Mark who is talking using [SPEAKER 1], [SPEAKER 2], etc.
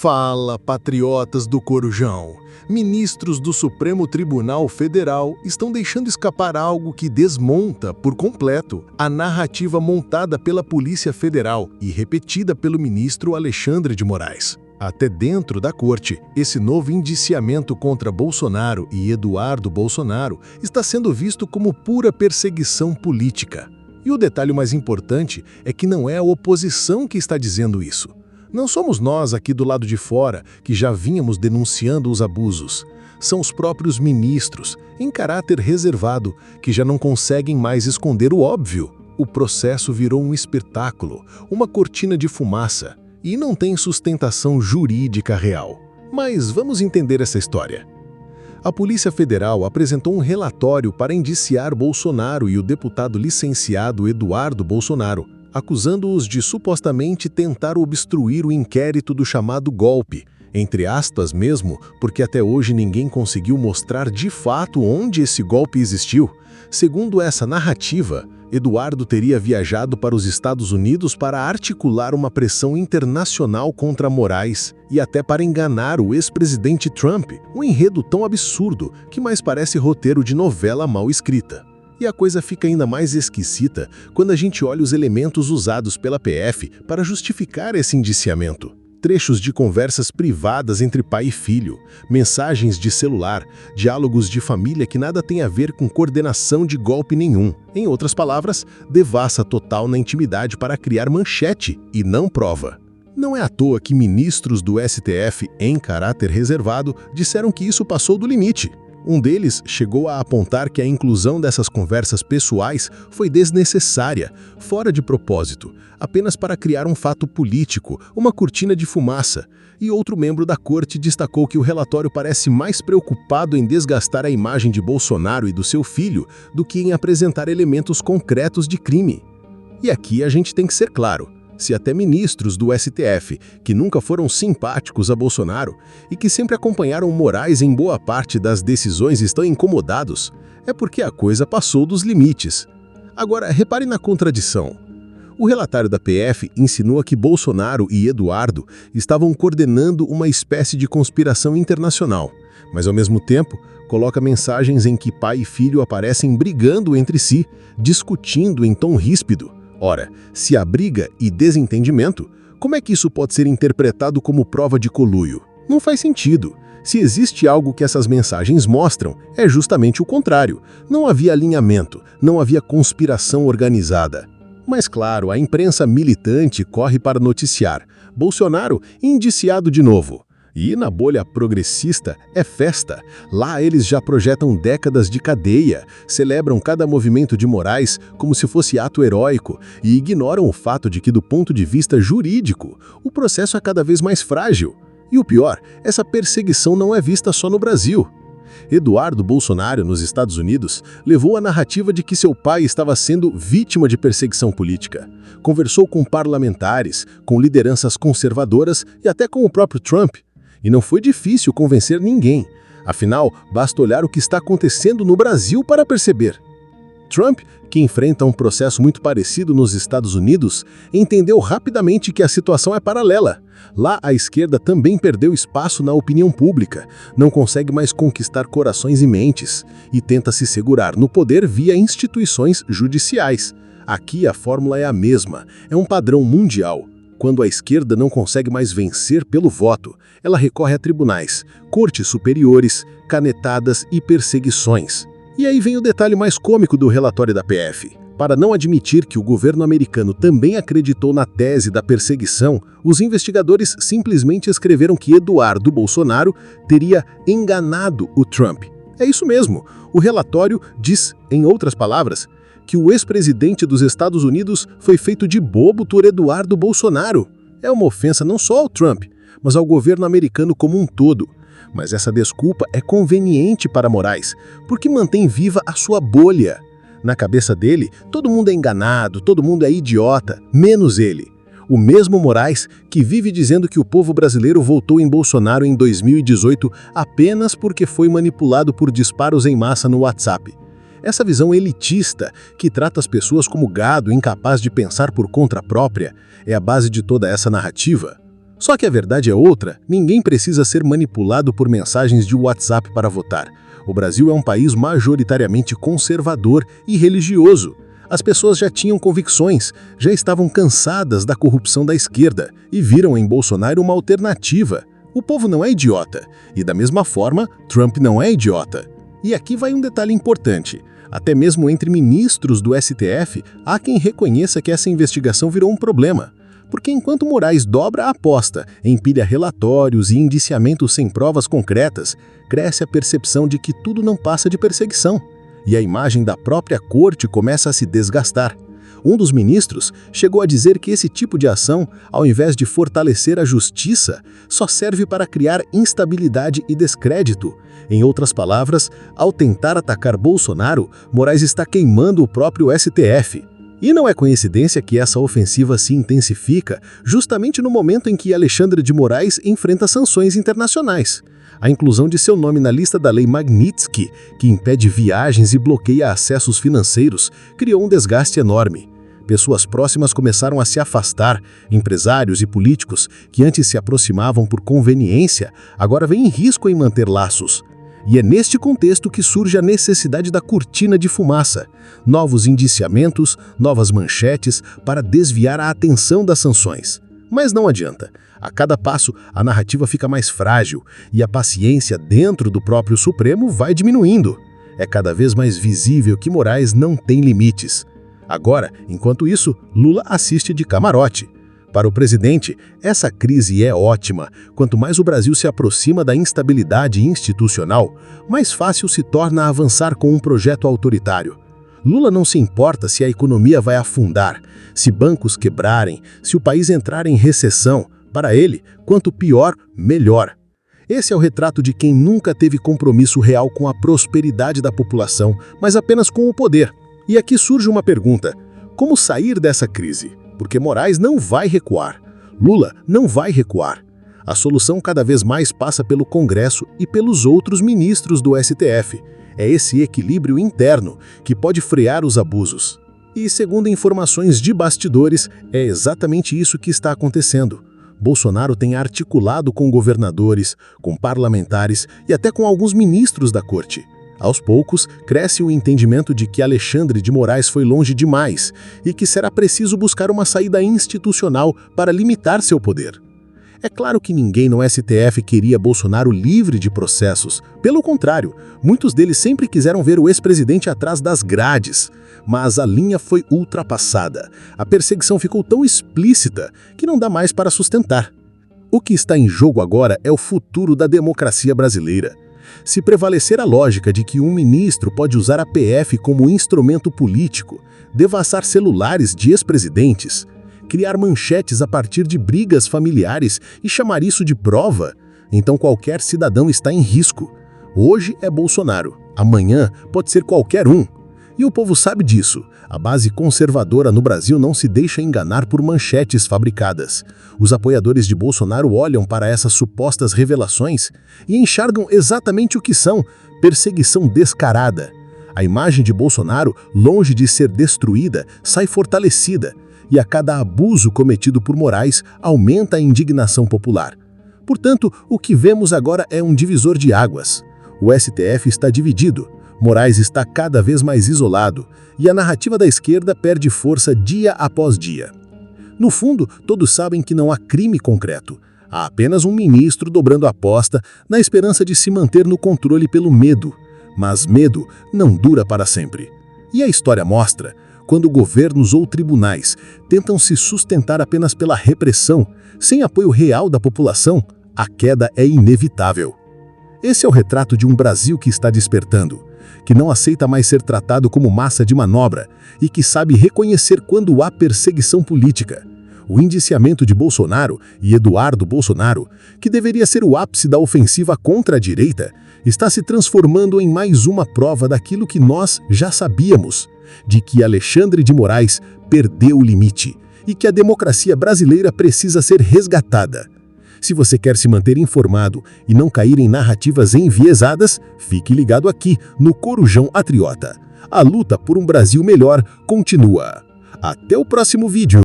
[SPEAKER 1] Fala, patriotas do Corujão! Ministros do Supremo Tribunal Federal estão deixando escapar algo que desmonta, por completo, a narrativa montada pela Polícia Federal e repetida pelo ministro Alexandre de Moraes. Até dentro da corte, esse novo indiciamento contra Bolsonaro e Eduardo Bolsonaro está sendo visto como pura perseguição política. E o detalhe mais importante é que não é a oposição que está dizendo isso. Não somos nós aqui do lado de fora que já vínhamos denunciando os abusos. São os próprios ministros, em caráter reservado, que já não conseguem mais esconder o óbvio. O processo virou um espetáculo, uma cortina de fumaça, e não tem sustentação jurídica real. Mas vamos entender essa história. A Polícia Federal apresentou um relatório para indiciar Bolsonaro e o deputado licenciado Eduardo Bolsonaro, acusando-os de supostamente tentar obstruir o inquérito do chamado golpe, entre aspas mesmo, porque até hoje ninguém conseguiu mostrar de fato onde esse golpe existiu. Segundo essa narrativa, Eduardo teria viajado para os Estados Unidos para articular uma pressão internacional contra Moraes e até para enganar o ex-presidente Trump, um enredo tão absurdo que mais parece roteiro de novela mal escrita. E a coisa fica ainda mais esquisita quando a gente olha os elementos usados pela PF para justificar esse indiciamento. Trechos de conversas privadas entre pai e filho, mensagens de celular, diálogos de família que nada tem a ver com coordenação de golpe nenhum. Em outras palavras, devassa total na intimidade para criar manchete e não prova. Não é à toa que ministros do STF, em caráter reservado, disseram que isso passou do limite. Um deles chegou a apontar que a inclusão dessas conversas pessoais foi desnecessária, fora de propósito, apenas para criar um fato político, uma cortina de fumaça. E outro membro da corte destacou que o relatório parece mais preocupado em desgastar a imagem de Bolsonaro e do seu filho do que em apresentar elementos concretos de crime. E aqui a gente tem que ser claro. Se até ministros do STF, que nunca foram simpáticos a Bolsonaro e que sempre acompanharam Moraes em boa parte das decisões estão incomodados, é porque a coisa passou dos limites. Agora, repare na contradição. O relatório da PF insinua que Bolsonaro e Eduardo estavam coordenando uma espécie de conspiração internacional, mas ao mesmo tempo coloca mensagens em que pai e filho aparecem brigando entre si, discutindo em tom ríspido. Ora, se há briga e desentendimento, como é que isso pode ser interpretado como prova de conluio? Não faz sentido. Se existe algo que essas mensagens mostram, é justamente o contrário. Não havia alinhamento, não havia conspiração organizada. Mas claro, a imprensa militante corre para noticiar. Bolsonaro indiciado de novo. E na bolha progressista é festa. Lá eles já projetam décadas de cadeia, celebram cada movimento de Moraes como se fosse ato heróico e ignoram o fato de que, do ponto de vista jurídico, o processo é cada vez mais frágil. E o pior, essa perseguição não é vista só no Brasil. Eduardo Bolsonaro, nos Estados Unidos, levou a narrativa de que seu pai estava sendo vítima de perseguição política. Conversou com parlamentares, com lideranças conservadoras e até com o próprio Trump. E não foi difícil convencer ninguém. Afinal, basta olhar o que está acontecendo no Brasil para perceber. Trump, que enfrenta um processo muito parecido nos Estados Unidos, entendeu rapidamente que a situação é paralela. Lá, a esquerda também perdeu espaço na opinião pública, não consegue mais conquistar corações e mentes, e tenta se segurar no poder via instituições judiciais. Aqui a fórmula é a mesma, é um padrão mundial. Quando a esquerda não consegue mais vencer pelo voto, ela recorre a tribunais, cortes superiores, canetadas e perseguições. E aí vem o detalhe mais cômico do relatório da PF. Para não admitir que o governo americano também acreditou na tese da perseguição, os investigadores simplesmente escreveram que Eduardo Bolsonaro teria enganado o Trump. É isso mesmo. O relatório diz, em outras palavras, que o ex-presidente dos Estados Unidos foi feito de bobo por Eduardo Bolsonaro. É uma ofensa não só ao Trump, mas ao governo americano como um todo. Mas essa desculpa é conveniente para Moraes, porque mantém viva a sua bolha. Na cabeça dele, todo mundo é enganado, todo mundo é idiota, menos ele. O mesmo Moraes que vive dizendo que o povo brasileiro votou em Bolsonaro em 2018 apenas porque foi manipulado por disparos em massa no WhatsApp. Essa visão elitista, que trata as pessoas como gado incapaz de pensar por conta própria, é a base de toda essa narrativa. Só que a verdade é outra, ninguém precisa ser manipulado por mensagens de WhatsApp para votar. O Brasil é um país majoritariamente conservador e religioso. As pessoas já tinham convicções, já estavam cansadas da corrupção da esquerda e viram em Bolsonaro uma alternativa. O povo não é idiota, e da mesma forma, Trump não é idiota. E aqui vai um detalhe importante. Até mesmo entre ministros do STF, há quem reconheça que essa investigação virou um problema. Porque enquanto Moraes dobra a aposta, empilha relatórios e indiciamentos sem provas concretas, cresce a percepção de que tudo não passa de perseguição. E a imagem da própria corte começa a se desgastar. Um dos ministros chegou a dizer que esse tipo de ação, ao invés de fortalecer a justiça, só serve para criar instabilidade e descrédito. Em outras palavras, ao tentar atacar Bolsonaro, Moraes está queimando o próprio STF. E não é coincidência que essa ofensiva se intensifica justamente no momento em que Alexandre de Moraes enfrenta sanções internacionais. A inclusão de seu nome na lista da Lei Magnitsky, que impede viagens e bloqueia acessos financeiros, criou um desgaste enorme. Pessoas próximas começaram a se afastar, empresários e políticos que antes se aproximavam por conveniência, agora veem risco em manter laços. E é neste contexto que surge a necessidade da cortina de fumaça, novos indiciamentos, novas manchetes para desviar a atenção das sanções. Mas não adianta. A cada passo, a narrativa fica mais frágil e a paciência dentro do próprio Supremo vai diminuindo. É cada vez mais visível que Moraes não tem limites. Agora, enquanto isso, Lula assiste de camarote. Para o presidente, essa crise é ótima. Quanto mais o Brasil se aproxima da instabilidade institucional, mais fácil se torna avançar com um projeto autoritário. Lula não se importa se a economia vai afundar, se bancos quebrarem, se o país entrar em recessão. Para ele, quanto pior, melhor. Esse é o retrato de quem nunca teve compromisso real com a prosperidade da população, mas apenas com o poder. E aqui surge uma pergunta: como sair dessa crise? Porque Moraes não vai recuar. Lula não vai recuar. A solução cada vez mais passa pelo Congresso e pelos outros ministros do STF. É esse equilíbrio interno que pode frear os abusos. E, segundo informações de bastidores, é exatamente isso que está acontecendo. Bolsonaro tem articulado com governadores, com parlamentares e até com alguns ministros da corte. Aos poucos, cresce o entendimento de que Alexandre de Moraes foi longe demais e que será preciso buscar uma saída institucional para limitar seu poder. É claro que ninguém no STF queria Bolsonaro livre de processos. Pelo contrário, muitos deles sempre quiseram ver o ex-presidente atrás das grades. Mas a linha foi ultrapassada. A perseguição ficou tão explícita que não dá mais para sustentar. O que está em jogo agora é o futuro da democracia brasileira. Se prevalecer a lógica de que um ministro pode usar a PF como instrumento político, devassar celulares de ex-presidentes, criar manchetes a partir de brigas familiares e chamar isso de prova, então qualquer cidadão está em risco. Hoje é Bolsonaro, amanhã pode ser qualquer um. E o povo sabe disso. A base conservadora no Brasil não se deixa enganar por manchetes fabricadas. Os apoiadores de Bolsonaro olham para essas supostas revelações e enxergam exatamente o que são: perseguição descarada. A imagem de Bolsonaro, longe de ser destruída, sai fortalecida, e a cada abuso cometido por Moraes aumenta a indignação popular. Portanto, o que vemos agora é um divisor de águas. O STF está dividido. Moraes está cada vez mais isolado e a narrativa da esquerda perde força dia após dia. No fundo, todos sabem que não há crime concreto. Há apenas um ministro dobrando a aposta na esperança de se manter no controle pelo medo. Mas medo não dura para sempre. E a história mostra, quando governos ou tribunais tentam se sustentar apenas pela repressão, sem apoio real da população, a queda é inevitável. Esse é o retrato de um Brasil que está despertando, que não aceita mais ser tratado como massa de manobra e que sabe reconhecer quando há perseguição política. O indiciamento de Bolsonaro e Eduardo Bolsonaro, que deveria ser o ápice da ofensiva contra a direita, está se transformando em mais uma prova daquilo que nós já sabíamos, de que Alexandre de Moraes perdeu o limite e que a democracia brasileira precisa ser resgatada. Se você quer se manter informado e não cair em narrativas enviesadas, fique ligado aqui no Corujão Atriota. A luta por um Brasil melhor continua. Até o próximo vídeo.